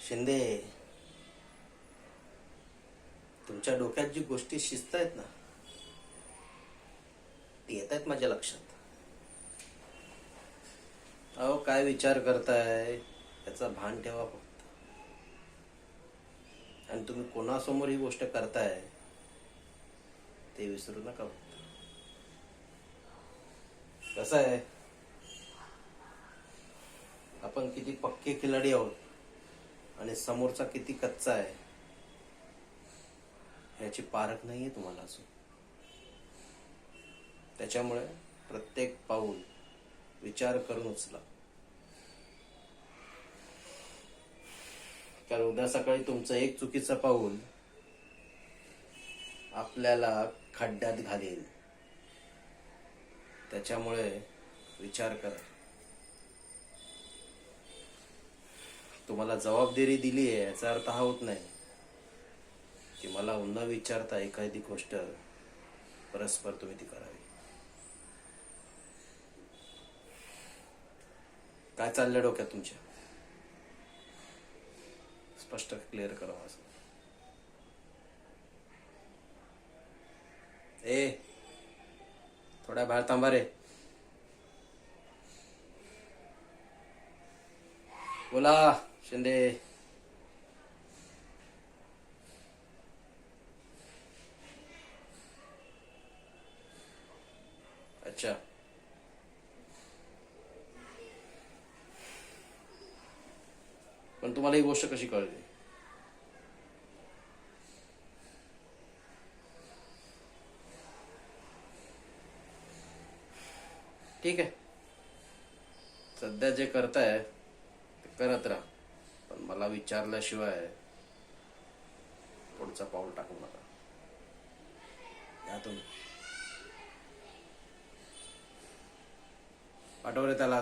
शिंदे, तुमच्या डोक्यात जी गोष्टी शिजत आहेत ना, ती येत आहेत माझ्या लक्षात. अहो, काय विचार करताय याचा भान ठेवा फक्त. आणि तुम्ही कोणासमोर ही गोष्ट करताय ते विसरू नका फक्त. कसं आहे, आपण किती पक्के खिलाडी आहोत आणि समोरचा किती कच्चा आहे याची पारख नाहीये तुम्हाला अजून. त्याच्यामुळे प्रत्येक पाऊल विचार करून उचला, कारण उद्या सकाळी तुमचं एक चुकीचं पाऊल आपल्याला खड्ड्यात घालेल. त्याच्यामुळे विचार करा. तुम्हाला जबाबदारी दिली आहे याचा अर्थ हा होत नाही की मला न विचारता एखादी गोष्ट परस्पर तुम्ही ती करावी. काय चाललंय डोक्यात तुमच्या? स्पष्ट क्लिअर करा असं. ए, थोड्या बाहेर थांबा रे. बोला शिंदे. अच्छा, पण तुम्हाला ही गोष्ट कशी कळली? ठीक आहे, सध्या जे करताय ते करत राहा, पण मला विचारल्याशिवाय पुढचं पाऊल टाकू नका. या तुम्ही. पाठव रे त्याला.